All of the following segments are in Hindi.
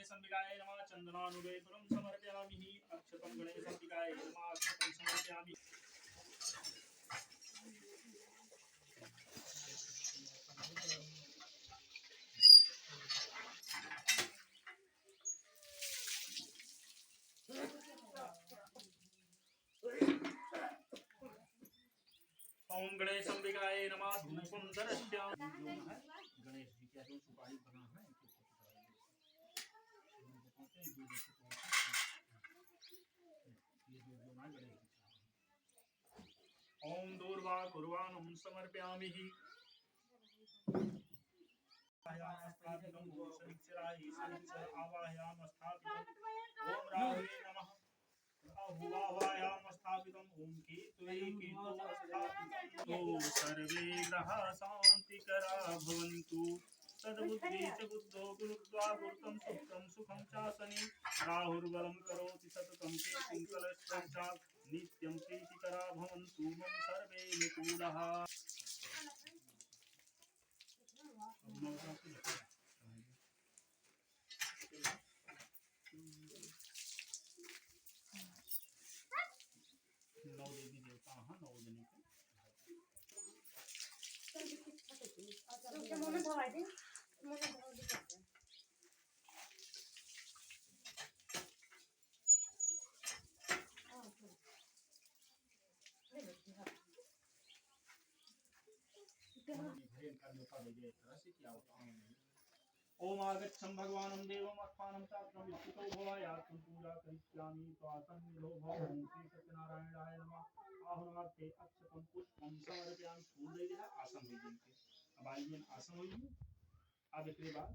गणेशंबिकाय नमः चंदनानुलेपनं समर्पयामि अक्षतं गणेशंबिकाय नमः अक्षतं समर्पयामि ओम गणेशंबिकाय नमः धूपं दर्शयामि गणेश जी के जो सुपारी बना है ओम दूर्वा कुर्वाणं समर्पयामि आवाहयामि ओम राहुवे नमः आवाहयामि ओम केतवे केतु सर्वे ग्रहाः शान्तिकरा भवन्तु सद्बुद्धि च बुद्धो गुरुत्वा गुरुतं सुखं सुखं चासनि राहुर्बलं करोति सततं केतुं कलशं च नित्यं प्रीतिकरा भवन्तु मम सर्वे अनुकूलाः नौ देवी देवता हैं नौ जने के मोने भवाई दे मोने भवाई दे ओम आगच्छं भगवानं देवम् आत्मानं चात्रं विष्णुतो भवायात्मं पूजा करिष्यामि स्वासन्निधो भवं श्री सत्यनारायणाय नमः आहुनार्थे अक्षतं पुष्पं समर्पयामि फूल दे देना आसन हो जिनके अब आइए आसन होइए अब इसके बाद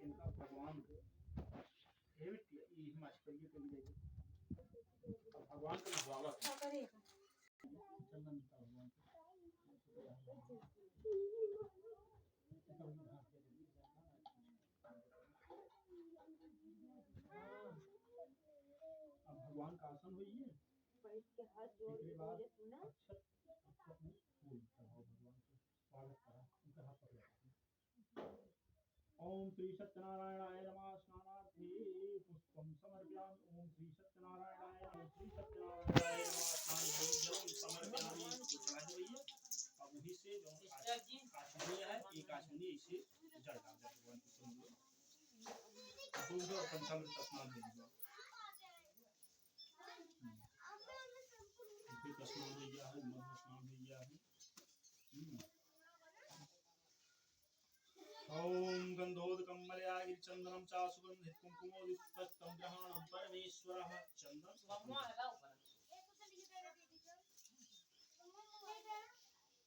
इनका भगवान को ये बिटिया ये हिमाचल के लिए जाइए भगवान का स्वागत चंदन का भगवान अब भगवान का आसन होइए इसके हाथ जोड़ के सुना अक्षत में फूल चढ़ाओ भगवान को स्वागत करा उनका हाथ पकड़ ओम श्री सत्यनारायणाय नमः स्नानार्थे पुष्पं समर्पयामि ओम श्री सत्यनारायणाय नमः श्री सत्यनारायणाय नमः स्नानार्थे जलम समर्पयामि भगवान अब वही से जो आचमनी है एक आचमनी इसे जल डाल दे भगवान को सुन लो फूल दो पंचामृत स्नान दे दो फिर स्नान हो गया है मधु स्नान हो गया है ओम गंधोदकं मलयागिरिचंदनं च सुगंधित कुंकुमोदितं ग्रहाणं परमेश्वरः चंदन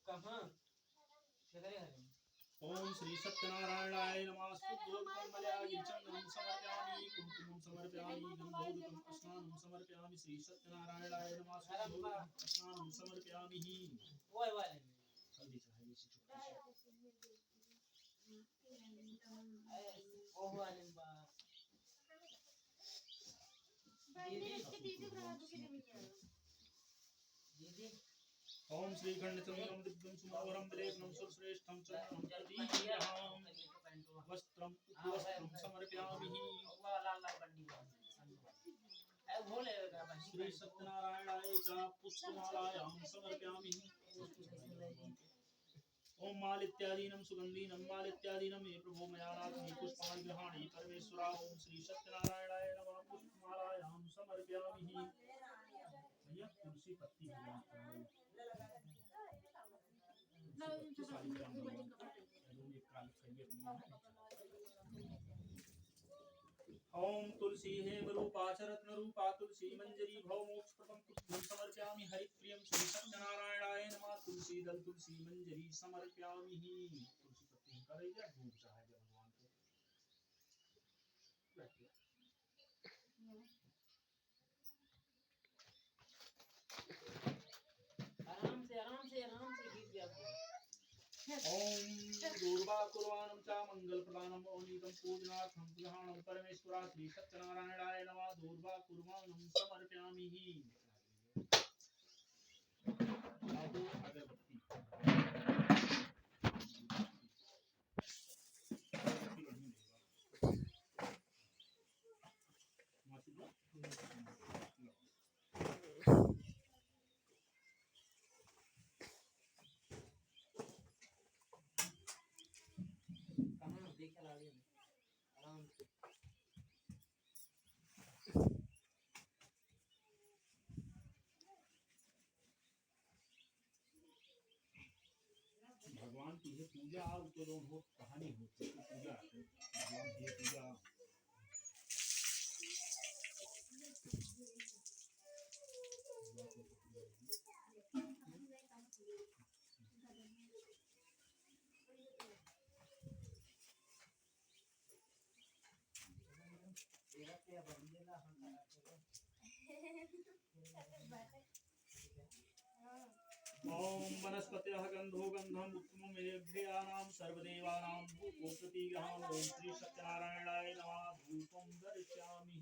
कहां ओम श्री सत्यनारायणाय नमः शुद्धोदकं मलयागिरिचंदनं समर्पयामि कुंकुमं समर्पयामि गंधोदकं स्नानं समर्पयामि श्री सत्यनारायणाय नमः शुद्धोदकं स्नानं समर्पयामि ओए वाले हल्दी चढ़ाइए से ओ वाले बा दीदी ओम श्री खंडितम दिव्यं सुमोहरं लेपनं सुश्रेष्ठं चंदनं प्रदीप्यहं वस्त्रं उपवस्त्रं समर्पयामि श्री सत्यनारायणाय च पुष्पमालायां समर्पयामि ओम माल इत्यादीनं सुगंधीनं माल इत्यादीनं मे प्रभो मया नाथि पुष्पाणि गृहाणि परमेश्वरा ओम श्री सत्यनारायणाय नमः पुष्पमालायां समर्पयामि भैया तुलसी पत्ती ओम तुलसी हेम रूपा च रत्न रूपा तुलसी मंजरी भव मोक्ष प्रदं तुभ्यं समर्पयामि हरिप्रियं श्री सत्यनारायणाय नमः तुलसी दल तुलसी मंजरी समर्पयामि तुलसी पत्ती का ले जा धूप चढ़ाए भगवान को आराम से गीत गा ओम दूर्वा कुर्वाणं च मंगल प्रदानम् ओनितं पूजनार्थं ग्रहाणं परमेश्वरा श्री सत्यनारायणाय नमः दूर्वा कुर्वाणं समर्पयामि अगरबत्ती भगवान की ये पूजा तो हो कहानी होती है पूजा भगवान की पूजा ओम वनस्पतयः गंधो गंधम उत्तमं येभ्यानां सर्वदेवानां भूतो प्रतिग्रहम् ओम श्री सत्यनारायणाय नमः धूपं दर्शयामि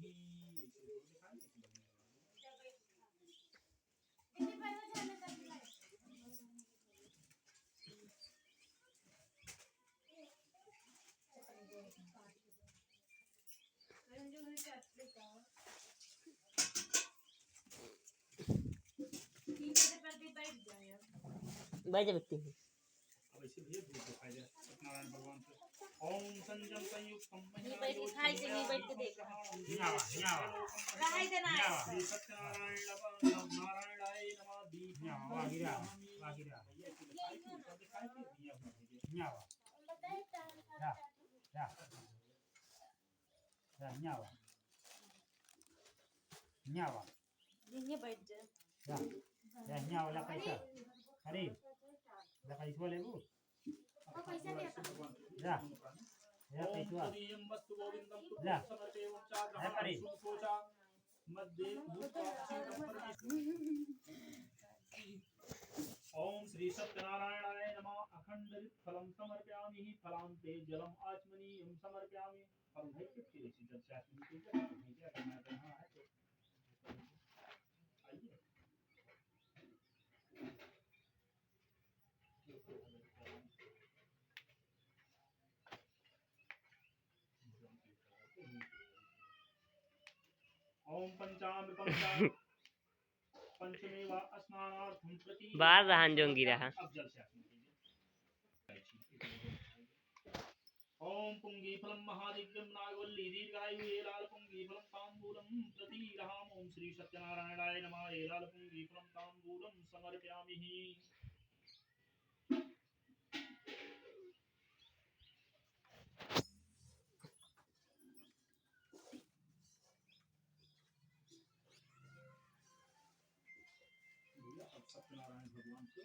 बैठ जा व्यक्ति अब ऐसे भी दूध दिखाई दे सत्यनारायण भगवान से ओम संजम संयुक्तम नहीं बैठ के खाई से नहीं बैठ के देख रहाई देना श्री सत्यनारायण नारायणाय नमः दीप वागिरा ये ऐसे दिखाई थी सब दिखाई थी दिया न्यावा या न्यावा न्यावा ये बैठ जा या न्यावा ला कैसा अरे ला कैसा लेबू पैसा दे या या कैसा ओम वस्तु गोविंदम या समर्पयेवं चाग्रहं करे सोचा मध्ये ओम श्री सत्यनारायणाय नमः अखंड फलम समर्पयामि फलांते जलम आचमनीयं समर्पयामि फल है कि फिर इसी जब से आचमनी की क्या करना है आइए ओम पंचामृतम पंचमेवा स्नानार्थम प्रति बाहर रहन जोंगी रहा अब जल से ओम पुंगीफलम महादिव्यम नागवल्ली दीर्घायु एलाल पुंगीफलम तांबूलम प्रतिग्रहाम ओम श्री सत्यनारायणाय नमः एलाल पुंगीफलम तांबूलम समर्पयामि सत्यनारायण भगवान को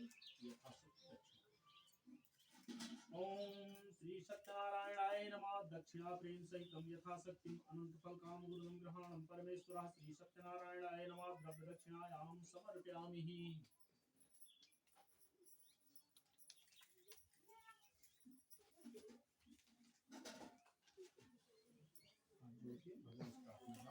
ओम श्री सत्यनारायणाय नमः दक्षिणा प्रेम सहितम यथाशक्ति अनंत फल काम गुरुम ग्रहणम परमेश्वरः श्री सत्यनारायणाय नमः द्रव्य दक्षिणायां समर्पयामि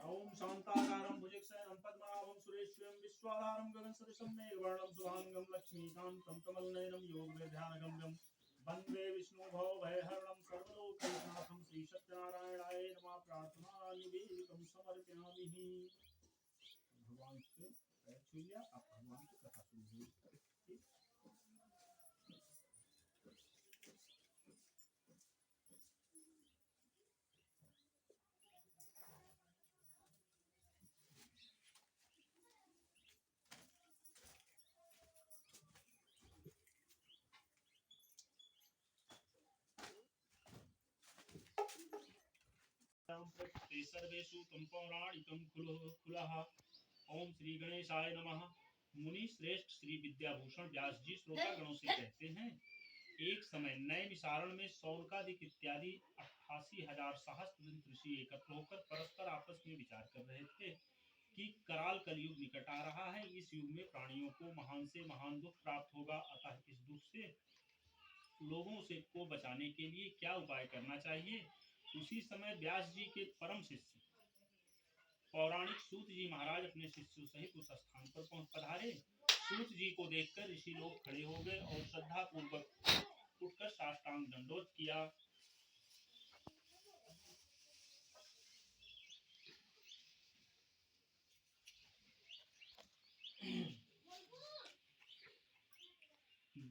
ओम शांताकारं भुजगशयनं पद्मनाभं सुरेश्वरं विश्वाधारं गगनसदृशं मेघवर्णं शुभांगं लक्ष्मीकान्तं कमलनयनं योगनिध्यानगम्यं वन्दे विष्णुभवभयहरणं सर्वलोकैकनाथं श्री सत्यनारायणाय नमः प्रार्थना निवेदितं समर्पयामि भगवान के पैर छू लिया अब भगवान की कथा सुन ली सर्वेषु तं पौराणिकं खुलः ओम श्री गणेशाय नमः। मुनि श्रेष्ठ श्री विद्याभूषण व्यास जी श्रोतागणों से कहते हैं, एक समय नैमिषारण्य में सौनकादिक इत्यादि 88,000 सहस्त्र ऋषि एकत्र होकर परस्पर आपस में विचार कर रहे थे कि कराल कलयुग निकट आ रहा है। इस युग में प्राणियों को महान से महान दुख प्राप्त होगा, अतः इस दुख से लोगों से को बचाने के लिए क्या उपाय करना चाहिए। उसी समय व्यास जी के परम शिष्य पौराणिक सूत जी महाराज अपने शिष्यों सहित उस स्थान पर पहुंच पधारे। सूत जी को देखकर ऋषि लोग खड़े हो गए और श्रद्धा पूर्वक उठकर साष्टांग दंडोत किया।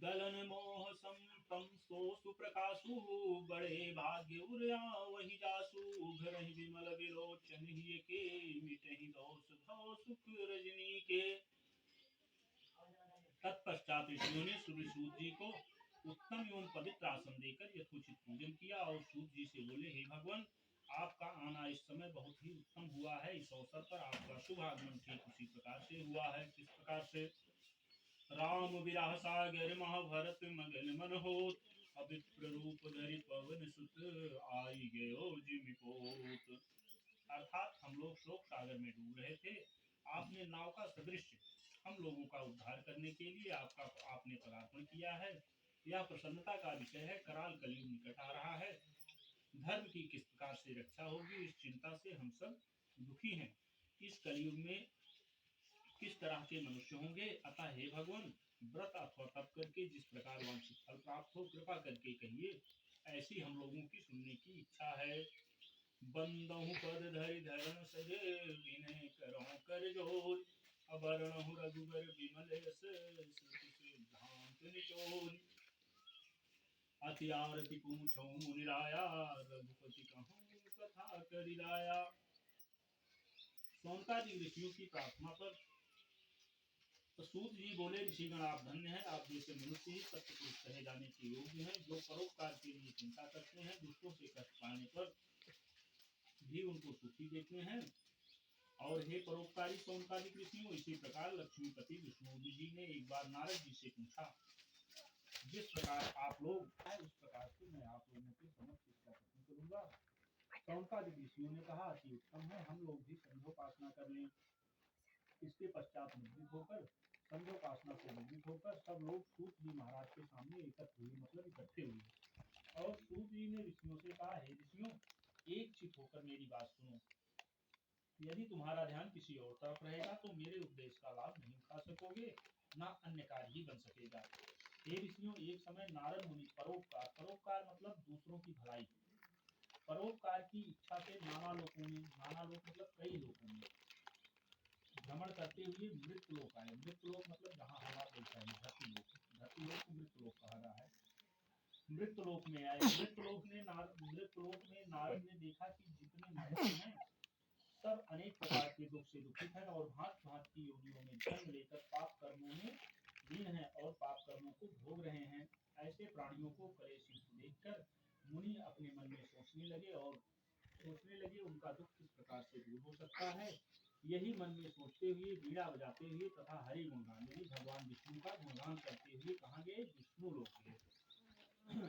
दलन मोह संतम सोसु प्रकाशु बड़े भाग्य उरया वही जासु घर ही विमल विलोचन ही के मिटहि दोष भव सुख रजनी के। तत्पश्चात ऋषियों ने सूर्य सूत जी को उत्तम एवं पवित्र आसन देकर यथोचित पूजन किया और सूत जी से बोले, हे भगवान, आपका आना इस समय बहुत ही उत्तम हुआ है। इस अवसर पर आपका शुभ आगमन ठीक उसी प्रकार से हुआ है। किस प्रकार से? राम विराह सागर महाभरत मगन मन होत, अविप्र रूप धरि पवन सुत आई गयो जिमि पोत। अर्थात हम लोग शोक सागर में डूब रहे थे, आपने नाव का सदृश हम लोगों का उद्धार करने के लिए आपने पदार्पण किया है। यह प्रसन्नता का विषय है। कराल कलयुग निकट आ रहा है। धर्म की किस प्रकार से रक्षा होगी, इस चिंता से हम सब दुखी हैं। इस कलयुग में किस तरह के मनुष्य होंगे? अतः हे भगवान, व्रत अथवा तप करके जिस प्रकार वांछित फल प्राप्त हो, कृपा करके कहिए। ऐसी हम लोगों की सुनने की इच्छा है। बंदहु पद धरि धरण सजे, विनय करहु कर जोर, अबरहु रघुबर विमल यस, श्रुति सिद्धांत निचोर। अति आरती पूछो मुनिराया, रघुपति कहूँ कथा करिलाया। सौनकादि ऋषियों की प्रार्थना पर तो सूत जी बोले, ऋषिगण आप धन्य हैं। आप जैसे मनुष्य ही सत्य पुरुष कहे जाने के योग्य हैं, जो परोपकार के लिए चिंता करते हैं, दुष्टों से कष्ट पाने पर भी उनको सुखी देते हैं। और हे परोपकारी सौनकादिक ऋषियों, इसी प्रकार लक्ष्मीपति विष्णु जी ने एक बार नारद जी से पूछा, जिस प्रकार आप लोग हैं उस प्रकार से मैं आप लोगों के समक्ष इसका कथन करूंगा। सौनकादिक ऋषियों ने कहा, अति उत्तम है, हम लोग भी संध्योपासना कर लें। इसके पश्चात निवृत्त होकर संध्योपासना से निवृत्त होकर सब लोग सूत जी महाराज के सामने एकत्र हुए, मतलब इकट्ठे हुए। और सूत जी ने ऋषियों से कहा, हे ऋषियों, एक चित होकर मेरी बात सुनो। यदि तुम्हारा ध्यान किसी और तरफ रहेगा तो मेरे उपदेश का लाभ नहीं उठा सकोगे, ना अन्य कार्य ही बन सकेगा। हे ऋषियों, एक समय नारद मुनि परोपकार, परोपकार मतलब दूसरों की भलाई, परोपकार की इच्छा से नाना लोकों में, नाना लोक मतलब कई लोकों में भ्रमण करते हुए मृत लोक आए। मृत लोक मतलब जहाँ हवा चलता है, धरती लोक, धरती लोक को मृत लोक कहा रहा है। मृत लोक में आए। मृत लोक में नारद ने देखा कि जितने मनुष्य हैं सब अनेक प्रकार के दुख से दुखित हैं और भांति भांति की योनियों में जन्म लेकर पाप कर्मों में लीन हैं और पाप कर्मों को भोग रहे हैं। ऐसे प्राणियों को क्लेशयुक्त देखकर मुनि अपने मन में सोचने लगे उनका दुख किस प्रकार से दूर हो सकता है। यही मन में सोचते हुए वीणा बजाते हुए तथा हरि गुणगान यानी भगवान विष्णु का गुणगान करते हुए कहाँ गए? विष्णु लोक गए।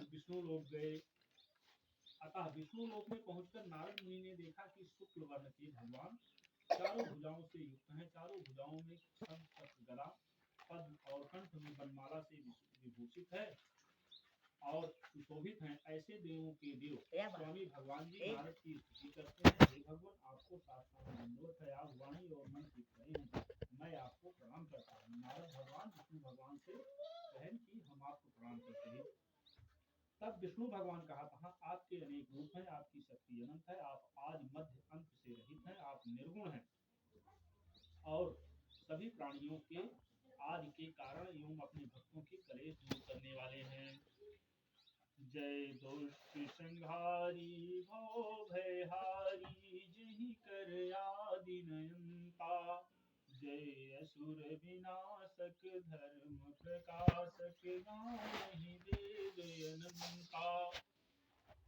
विष्णु लोक गए। अतः विष्णु लोक में पहुंचकर नारद मुनि ने देखा कि शुक्ल वर्ण के भगवान चारों भुजाओं से युक्त हैं। चारों भुजाओं में गला, पद्म और कंठ में बनमाला से विभूषित है और सुशोभित हैं। ऐसे देवों के देव स्वामी भगवान जी नारद की स्तुति करते हैं। हे भगवान, आपको साष्टांग दंडवत है। आप वाणी और मन की खड़े हैं, मैं आपको प्रणाम करता हूँ। नारद भगवान विष्णु भगवान से कहें कि हम आपको प्रणाम करते हैं। तब विष्णु भगवान कहा, आपके अनेक रूप हैं, आपकी शक्ति अनंत है, आप आदि मध्य अंत से रहित हैं, आप निर्गुण हैं और सभी प्राणियों के आदि के कारण एवं अपने भक्तों के कलेश दूर करने वाले हैं। जय दुष्ट संहारी भव भयहारी, जहि कर आदि नयनता। जय असुर विनाशक धर्म प्रकाशक, गावहि वेद अनंता।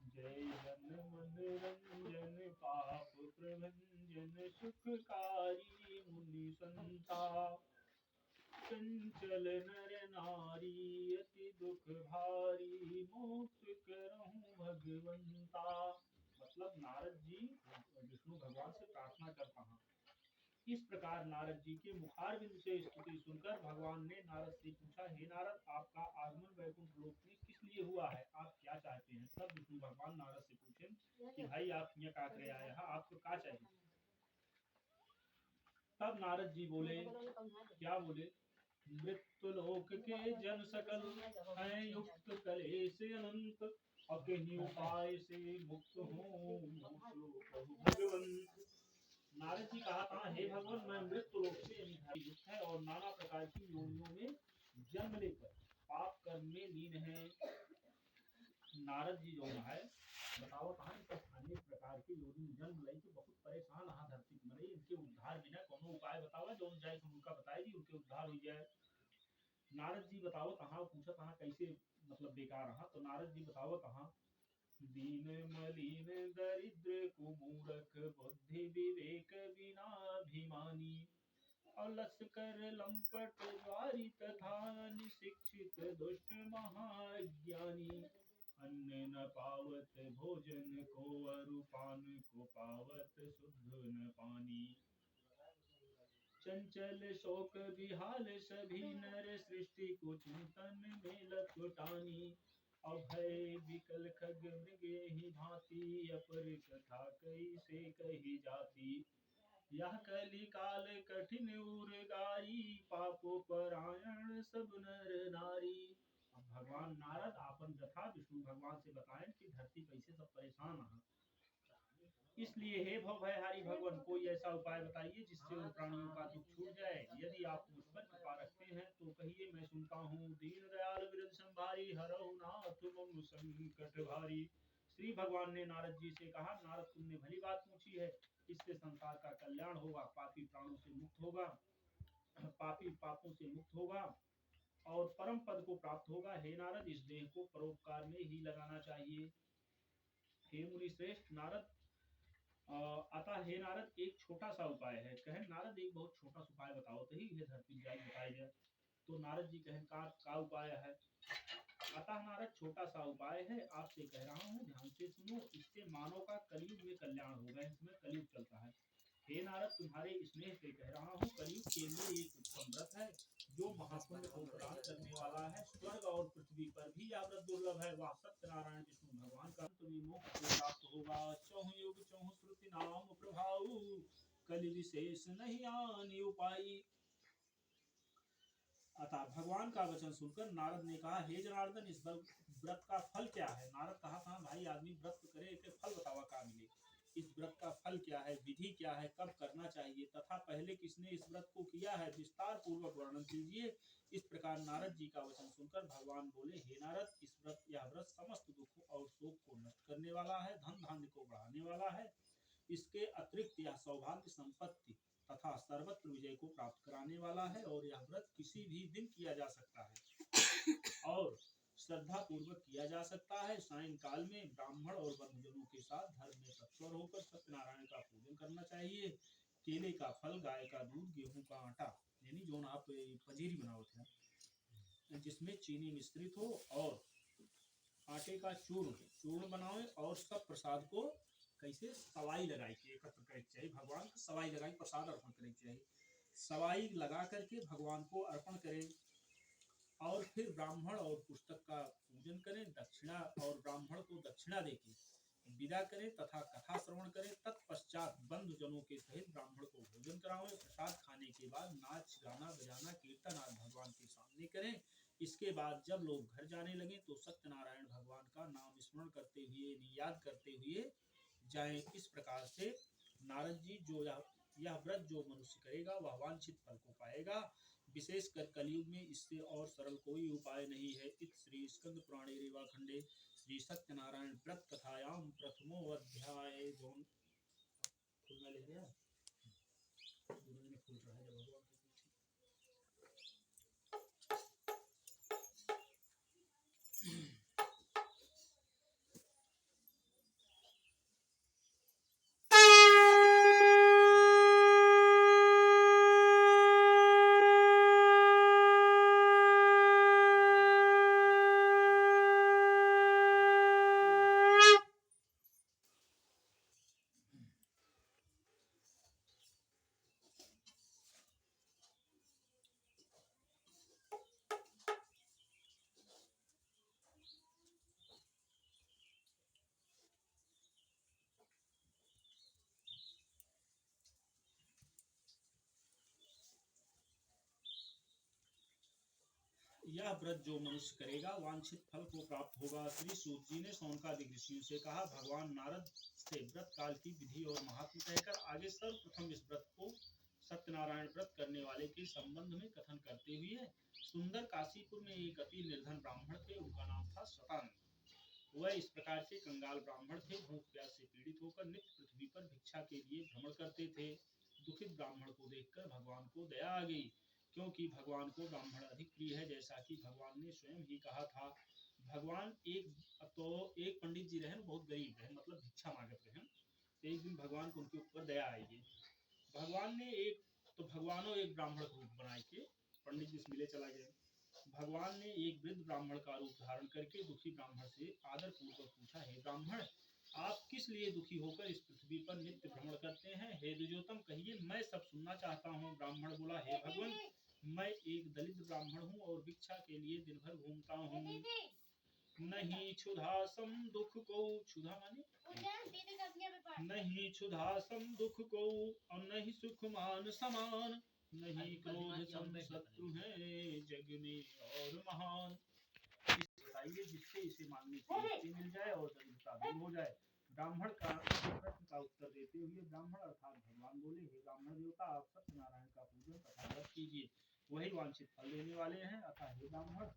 जय जन मन रंजन पाप प्रभंजन, सुखकारी मुनि संता। चंचल नर नारी अति दुख भारी, मोक्ष करहूं भगवंता। मतलब नारद जी विष्णु भगवान से प्रार्थना करता हूँ। इस प्रकार नारद जी के मुखारविंद से स्तुति सुनकर भगवान ने नारद से पूछा, हे नारद, आपका आगमन वैकुंठ लोक में किस लिए हुआ है? आप क्या चाहते हैं? तब विष्णु भगवान नारद से पूछे कि भाई आप यहाँ का करे आए हैं, आपको क्या चाहिए? तब नारद जी बोले, क्या बोले? मृत्युलोक के जन सकल हैं युक्त कलेश अनंत, अकहि उपाय से मुक्त हो भगवंत। नारद जी कहा था, हे भगवान, मैं मृत्यु लोक से युक्त है और नाना प्रकार की योनियों में जन्म लेकर पाप कर्म में लीन है। नारद जी जो है बताओ कहाँ सब अनेक प्रकार की योनि जन्म लई के बहुत परेशान यहाँ धरती में रही, इनके उद्धार बिना कोनो उपाय बतावा जो जाए उनका बताएगी उनके उद्धार हो जाए। नारद जी बताओ कहाँ पूछा कहाँ कैसे मतलब बेकार रहा, तो नारद जी बताओ कहाँ दीन मलिन दरिद्र कुमूर्ख बुद्धि विवेक विनाभिमानी अलस कर लंपट द्वारी तथा निशिक्षित दुष्ट महाज्ञानी अन्न न पावत भोजन को अरुपान को पावत शुद्ध न पानी चंचल शोक विहाल सभी नर सृष्टि को चिंतन में लपटानी अभय विकल खग मृग ही भांति अपर कथा कई से कही जाती यह कली काल कठिन उर्गारी पापो परायण सब नर नारी। अब भगवान नारद आपन कथा विष्णु भगवान से बताएं कि धरती कैसे सब परेशान है, इसलिए हे भवभयहारी भगवान कोई ऐसा उपाय बताइए जिससे उन प्राणियों का दुख छूट जाए। यदि आप मुझ पर कृपा रखते हैं तो कहिए मैं सुनता हूँ। दीन दयाल विरद संभारी हरहु नाथ मम संकट भारी। श्री भगवान ने नारद जी से कहा, नारद तुमने भली बात पूछी है, इससे संसार का कल्याण होगा, पापी प्राणों से मुक्त होगा, पापी पापों से मुक्त होगा और परम पद को प्राप्त होगा। हे नारद इस देह को परोपकार में ही लगाना चाहिए। हे मुनि श्रेष्ठ नारद अतः हे नारद एक छोटा सा उपाय है। कहें नारद एक बहुत छोटा सा उपाय बताओ तो ही यह धरती जाए बताया जाए। तो नारद जी कहें का उपाय है। अतः नारद छोटा सा उपाय है, आपसे कह रहा हूँ ध्यान से सुनो, इससे मानव का कलयुग में कल्याण होगा। इसमें कलयुग चलता है। हे नारद तुम्हारे स्नेह से कह रहा हूँ, कलयुग के लिए एक उत्तम व्रत है जो महापुण्य को प्रदान करने वाला है। स्वर्ग और पृथ्वी पर भी यह व्रत दुर्लभ है। वह सत्यनारायण विष्णु भगवान का तुम्हें मोक्ष को प्राप्त होगा। चौह युग चौह श्रुति नाम प्रभाव कलि विशेष नहीं आनी उपाई। अतः भगवान का वचन सुनकर नारद ने कहा, हे जनार्दन इस व्रत का फल क्या है। नारद कहा था भाई आदमी व्रत करे के फल बतावा का मिले, इस व्रत का फल क्या है, विधि क्या है, कब करना चाहिए तथा पहले किसने इस व्रत को किया है, विस्तार पूर्वक वर्णन कीजिए। इस प्रकार नारद जी का वचन सुनकर भगवान बोले, हे नारद इस व्रत यह व्रत समस्त दुख और शोक को नष्ट करने वाला है, धन धान्य को बढ़ाने वाला है। इसके अतिरिक्त यह सौभाग्य संपत्ति तथा सर्वत्र विजय को प्राप्त कराने वाला है और यह व्रत किसी भी दिन किया जा सकता है और श्रद्धा पूर्वक किया जा सकता है। सायंकाल में ब्राह्मण और बंधुजनों के साथ धर्म में तत्पर होकर सत्यनारायण का पूजन करना चाहिए। केले का फल, गाय का दूध, गेहूं का आटा यानी जो आप पंजीरी बनाओ थे जिसमें चीनी मिश्रित हो और आटे का चूर्ण बनाओ और सब प्रसाद को कैसे सवाई लगाई के एकत्र करे चाहिए। भगवान को सवाई लगाई प्रसाद अर्पण करे चाहिए। सवाई लगा करके भगवान को अर्पण करें और फिर ब्राह्मण और पुस्तक का पूजन करें, दक्षिणा और ब्राह्मण को दक्षिणा देके विदा करें तथा कथा श्रवण करें। तत्पश्चात बंधु जनों के सहित ब्राह्मण को भोजन कराएं। प्रसाद खाने के बाद नाच गाना बजाना कीर्तन आदि भगवान के सामने करें। इसके बाद जब लोग घर जाने लगे तो सत्यनारायण भगवान का नाम स्मरण करते हुए याद करते हुए जाएं। इस प्रकार से नारद जी जो यह व्रत जो मनुष्य करेगा वह वांछित फल को पाएगा। विशेषकर कलयुग में इससे और सरल कोई उपाय नहीं है। इत श्री स्कंद पुराणे रेवा खंडे श्री सत्यनारायण व्रत कथायाम प्रथमो अध्याय जोन फूल में ले गया फूल रहा है भगवान यह व्रत जो मनुष्य करेगा वांछित फल को प्राप्त होगा। श्री सूत जी ने शौनकादिक ऋषियों से कहा। भगवान नारद से व्रत काल की विधि और महात्म कहकर आगे सर्वप्रथम इस व्रत को सत्यनारायण व्रत करने वाले के संबंध में कथन करते हुए सुंदर काशीपुर में एक अति निर्धन ब्राह्मण थे, उनका नाम था शतानंद। वह इस प्रकार से कंगाल ब्राह्मण थे, भूख प्यास से पीड़ित होकर नित्य पृथ्वी पर भिक्षा के लिए भ्रमण करते थे। दुखित ब्राह्मण को देखकर भगवान को दया आ गई, क्योंकि भगवान को ब्राह्मण अधिक प्रिय है, जैसा कि भगवान ने स्वयं ही कहा था। भगवान एक पंडित जी रहे, बहुत गरीब रहे, मतलब भिक्षा मांगत रहे। तो एक दिन भगवान को उनके ऊपर दया आएगी। भगवानों एक ब्राह्मण को रूप बनाए के पंडित जी से मिले चला गया। भगवान ने एक वृद्ध ब्राह्मण का रूप धारण करके दुखी ब्राह्मण से आदर पूर्वक पूछा, हे ब्राह्मण, आप किस लिए दुखी होकर इस पृथ्वी पर नित्य भ्रमण करते हैं? हे द्विजोतम, कहिए, मैं सब सुनना चाहता हूँ। ब्राह्मण बोला, हे भगवान, मैं एक दलित ब्राह्मण हूँ और भिक्षा के लिए दिन भर घूमता हूँ। नहीं क्षुधासम दुख को, क्षुधा माने नहीं क्षुधासम दुख को, और नहीं सुख मान समान, नहीं क्रोध सम शत्रु है जग में और महान। बताइए, जिससे इसे मांगने से मुक्ति मिल जाए और दरिद्रता दूर हो जाए। ब्राह्मण का प्रश्न का उत्तर देते हुए ब्राह्मण अर्थात भगवान बोले, हे ब्राह्मण देवता, आप सत्यनारायण का पूजन तथा व्रत कीजिए, वही वांछित फल देने वाले हैं। अतः हे ब्राह्मण,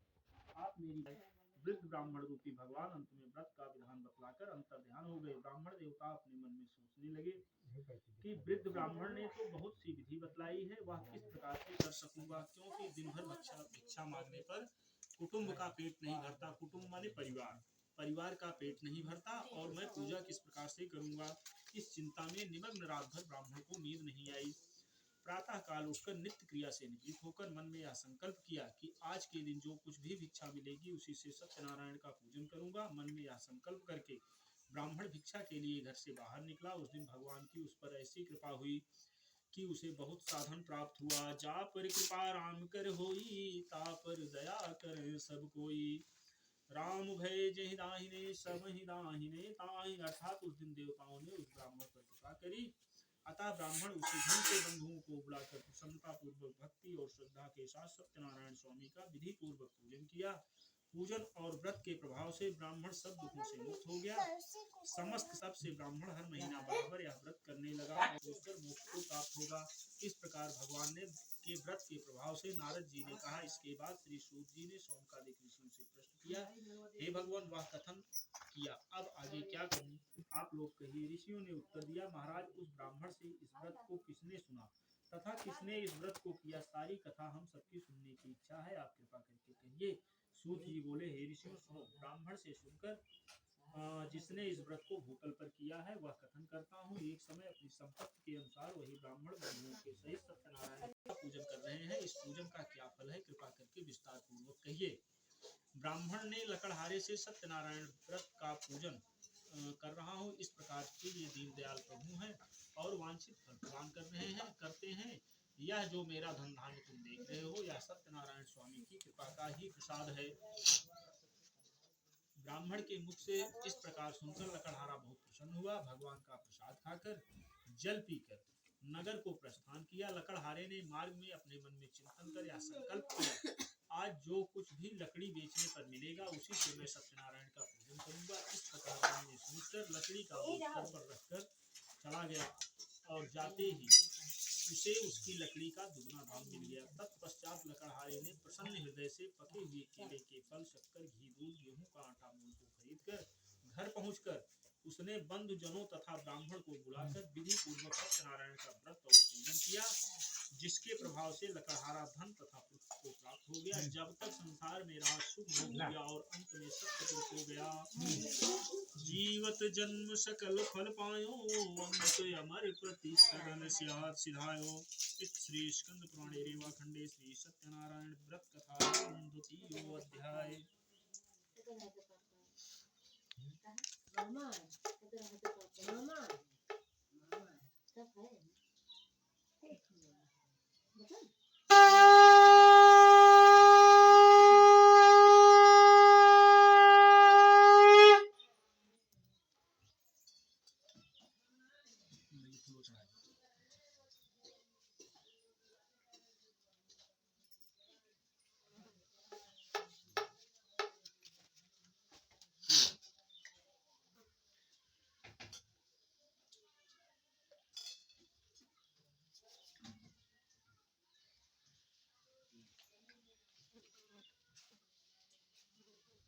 आप मेरी वृद्ध ब्राह्मण रूपी भगवान अंत में व्रत का विधान बतलाकर अंतर ध्यान हो गए। ब्राह्मण देवता अपने मन में सोचने लगे कि वृद्ध ब्राह्मण ने तो बहुत सी विधि बतलाई है, वह किस प्रकार से कर सकूंगा, क्योंकि दिन भर भिक्षा मांगने पर कुटुंब का पेट नहीं भरता। कुटुंब माने परिवार का पेट नहीं भरता, और मैं पूजा किस प्रकार से करूंगा। इस चिंता में निमग्न रात भर ब्राह्मण को नींद नहीं आई। प्रातः काल उठकर नित्य क्रिया से निवृत्त होकर मन में यह संकल्प किया कि आज के दिन जो कुछ भी भिक्षा मिलेगी उसी से सत्यनारायण का पूजन करूंगा। मन में यह संकल्प करके ब्राह्मण भिक्षा के लिए घर से बाहर निकला। उस दिन भगवान की उस पर ऐसी कृपा हुई कि उसे बहुत साधन प्राप्त हुआ। जा पर कृपा राम कर होई, ता पर दया कर सब कोई। राम भय जहि दाहिने, सब ही दाहिने ताहि। अर्थात उस दिन देवताओं ने उस ब्राह्मण पर कृपा करी। अतः ब्राह्मण उसी ढंग से बंधुओं को बुलाकर प्रसन्नता पूर्वक भक्ति और श्रद्धा के साथ सत्यनारायण स्वामी का विधि पूर्वक पूजन किया। पूजन और व्रत के प्रभाव से ब्राह्मण सब दुखों से मुक्त हो गया। समस्त सब से ब्राह्मण हर महीना बराबर यह व्रत करने लगा और उसकर मोक्ष को प्राप्त होगा। इस प्रकार भगवान ने के व्रत के प्रभाव से नारद जी ने कहा। इसके बाद श्री सूत जी ने शौनकादिक ऋषियों से प्रश्न किया, हे भगवान, वह कथन किया, अब आगे क्या करूं, आप लोग कहिए। ऋषियों ने उत्तर दिया, महाराज, उस ब्राह्मण से इस व्रत को किसने सुना तथा किसने इस व्रत को किया, सारी कथा हम सबकी सुनने की इच्छा है, आप कृपा करके कहिए। सूत जी बोले, हे ऋषियों, सुनो। ब्राह्मण से सुनकर जिसने इस व्रत को भूतल पर किया है वह कथन करता हूँ। एक समय अपनी संपत्ति के अनुसार वही ब्राह्मण बंधुओं के सहित सत्यनारायण का पूजन कर रहे हैं। इस पूजन का क्या फल है, कृपा करके विस्तार पूर्वक कहिए। ब्राह्मण ने लकड़हारे से सत्यनारायण व्रत का पूजन कर रहा हूँ। इस प्रकार के ये दीनदयाल प्रभु हैं और वांछित फल प्रदान करते हैं। यह जो मेरा धन धान्य तुम देख रहे हो, यह सत्यनारायण स्वामी की कृपा का ही प्रसाद है। ब्राह्मण के मुख से इस प्रकार सुनकर लकड़हारा बहुत प्रसन्न हुआ। भगवान का प्रसाद खाकर जल पीकर नगर को प्रस्थान किया। लकड़हारे ने मार्ग में अपने मन में चिंतन कर यह संकल्प किया, आज जो कुछ भी लकड़ी बेचने पर मिलेगा उसी से मैं सत्यनारायण का पूजन करूंगा। इस प्रकार हमने सोचकर लकड़ी का बोझ सर पर रखकर चला गया और जाते ही उसे उसकी लकड़ी का दुगना दाम मिल गया। तत्पश्चात लकड़हारे ने प्रसन्न हृदय से पके हुए केले के फल, शक्कर, घी, दूध, गेहूं का आटा, मूल को खरीदकर घर पहुंचकर उसने बंधु जनों तथा ब्राह्मण को बुलाकर विधि पूर्वक सत्यनारायण का व्रत और पूजन किया, जिसके प्रभाव से लकड़हारा धन तथा पुत्र को प्राप्त हो गया। जब तक संसार में राज सुख भोग गया और अंत में सत्य हो गया। जीवत जन्म सकल फल पायो, अंत अमर प्रति सदन सिधायो। श्री स्कंद पुराणे रेवा खंडे श्री सत्यनारायण व्रत कथा द्वितीयो अध्याय।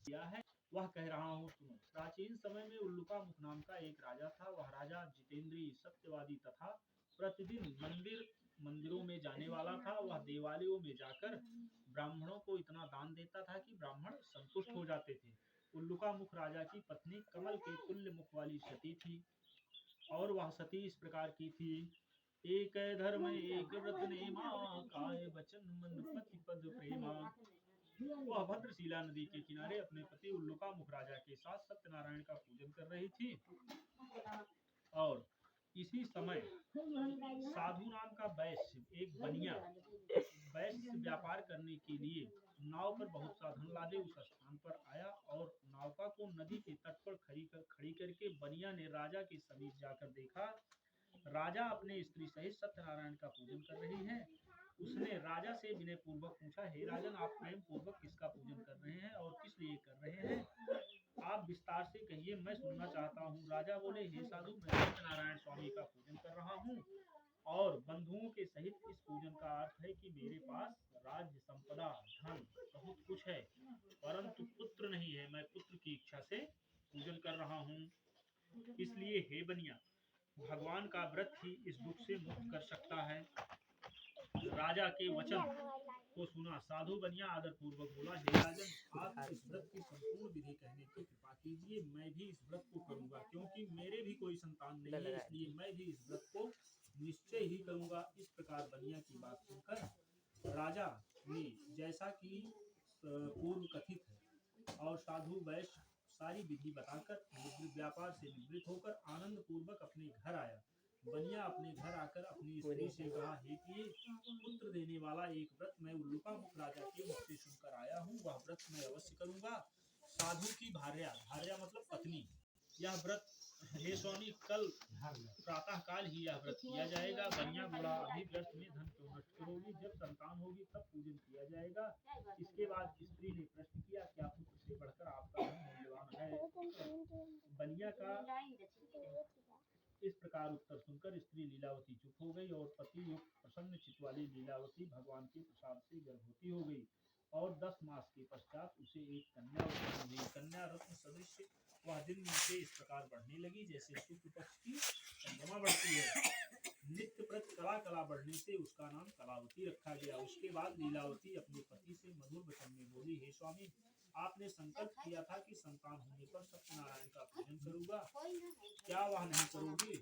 किया है वह कह रहा हूँ सुनो। प्राचीन समय में उल्लुकामुख नाम का एक राजा था। वह राजा जितेंद्रीय, सत्यवादी तथा प्रतिदिन मंदिरों में जाने वाला था। वह देवालयों में जाकर ब्राह्मणों को इतना दान देता था कि ब्राह्मण संतुष्ट हो जाते थे। उल्लुकामुख राजा की पत्नी कमल के तुल्य मुख वाली सती थी, और वह सती इस प्रकार की थी। एक धर्म एक व्रत नेमा, काय वचन मन पति पद प्रेमा। वह भद्रशिला नदी के किनारे अपने पति उल्लुकामुख राजा के साथ सत्यनारायण का पूजन कर रही थी, और इसी समय साधु नाम का वैश्य, एक बनिया वैश्य व्यापार करने के लिए नाव पर बहुत सा धन लादे उस स्थान पर आया, और नौका को नदी के तट पर खड़ी करके बनिया ने राजा के समीप जाकर देखा। राजा अपने स्त्री सहित सत्यनारायण का पूजन कर रही हैं। उसने राजा से विनय पूर्वक पूछा, हे राजन, आप प्रेम पूर्वक किसका पूजन कर रहे हैं और किस लिए कर रहे हैं? आप विस्तार से कहिए, मैं सुनना चाहता हूँ। राजा बोले, हे साधु, मैं सत्यनारायण स्वामी का पूजन कर रहा हूँ, और बंधुओं के सहित इस पूजन का अर्थ है कि मेरे पास राज्य, संपदा, धन बहुत कुछ है, परंतु पुत्र नहीं है। मैं पुत्र की इच्छा से पूजन कर रहा हूँ। इसलिए हे बनिया, भगवान का व्रत ही इस दुख से मुक्त कर सकता है। राजा के वचन को सुना साधु बनिया आदर पूर्वक बोला, हे राजन, आप इस व्रत की संपूर्ण विधि कहने की कृपा कीजिए। मैं भी इस व्रत को करूंगा, क्योंकि मेरे भी कोई संतान नहीं है, इसलिए मैं भी इस व्रत को निश्चय ही करूंगा। इस प्रकार बनिया की बात सुनकर राजा ने, जैसा कि पूर्व कथित है, और साधु वैश्य सारी विधि बताकर व्यापार से निवृत्त होकर आनंद पूर्वक अपने घर आया। बनिया अपने घर आकर अपनी स्त्री से कहा, हे प्रिय, पुत्र देने वाला एक व्रत मैं उल्लुकामुख राजा के मुख से सुनकर आया हूँ। वह व्रत मैं अवश्य करूंगा। साधु की भार्या, भार्या मतलब पत्नी, यह व्रत, हे स्वामी, कल प्रातः काल ही यह व्रत किया जाएगा। बनिया बोला, अभी व्यर्थ में धन क्यों नष्ट करोगी? जब संतान होगी तब पूजन किया जाएगा। इसके बाद स्त्री ने प्रश्न किया, क्या पुत्र से बढ़कर आपका धन मूल्यवान है? बनिया का इस प्रकार उत्तर सुनकर स्त्री लीलावती चुप हो गई, और पति युक्त प्रसन्न चित्त वाली लीलावती भगवान के प्रसाद से गर्भवती हो गई, और 10 मास के पश्चात उसे एक कन्या उत्पन्न हुई। कन्या रत्न सदृश वह दिन दिन से इस प्रकार बढ़ने लगी जैसे शुक्ल पक्ष की चंद्रमा बढ़ती है। नित्य प्रति कला कला बढ़ने से उसका नाम कलावती रखा गया। उसके बाद लीलावती अपने पति से मधुर वचन में बोली, हे स्वामी, आपने संकल्प किया था कि संतान होने पर सत्यनारायण का पूजन करूंगा, क्या वह नहीं करोगे?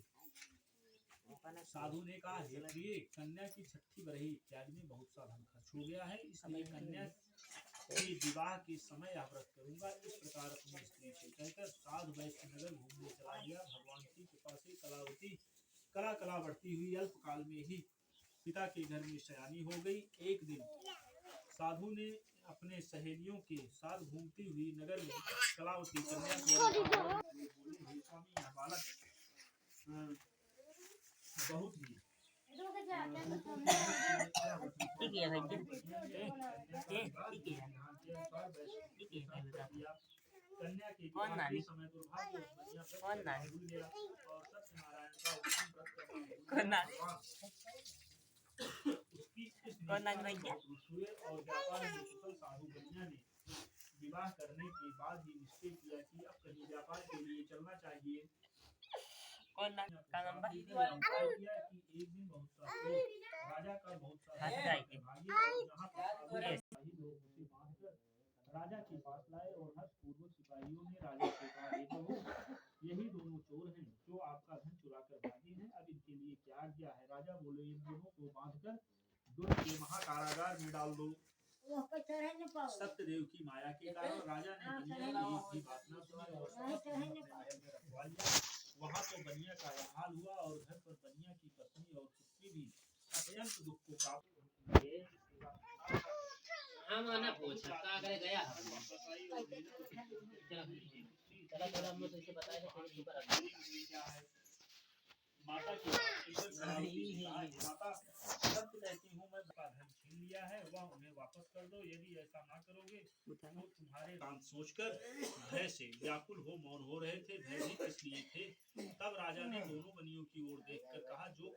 साधु ने कहा, हे प्रिय, कन्या की छठी बरही इत्यादि में बहुत सा धन खर्च हो गया है, इसलिए कन्या के विवाह के समय यह व्रत करूंगा। इस प्रकार अपनी स्त्री से कहकर साधु वैश्य नगर घूमने चला गया। भगवान की कृपा से कलावती कला कला बढ़ती हुई अल्प काल में ही पिता के घर में शयानी हो गई। एक दिन साधु ने अपने सहेलियों के साथ घूमती हुई नगर में कलावती कन्या को बोले, हे स्वामी, यह बालक बहुत ही कन्या के समय दुर्भाग्य भूल गया, और सत्यनारायण का उत्तम व्रत करना उसकी इस हुए, और व्यापार में कुशल साधु बनिया ने विवाह करने के बाद ही निश्चय किया कि अब कहीं व्यापार के लिए चलना चाहिए। किया कि एक दिन बहुत सा राजा का बहुत सा राजा के पास लाए, और हर्षपूर्वक सिपाहियों ने राजा से कहा, हे प्रभु, यही दोनों चोर हैं जो आपका धन चुरा कर भागे हैं, अब इनके लिए क्या आज्ञा है? राजा बोले, इन दोनों को बांधकर दुर्ग के महाकारागार में डाल दो। सत्यदेव की माया के कारण राजा ने बनिया की एक भी बात न सुनी और समस्त धन अपने महल में रखवा लिया। वहाँ तो बनिया का यह हाल हुआ, और घर पर बनिया की पत्नी और पुत्री भी अत्यंत दुख को प्राप्त हुए। हम ना पूछ का करे गया चला चला हम तुझे बताए थे तेरे ऊपर क्या है माता की माता सत्य कहती हूँ, मैं धन छीन लिया है, वह उन्हें वापस कर दो। यदि ऐसा ना करोगे तो तुम्हारे काम सोचकर भय से व्याकुल हो मौन हो रहे थे। भयभीत इसलिए थे। तब राजा ने दोनों बनियों की ओर देखकर कहा, जो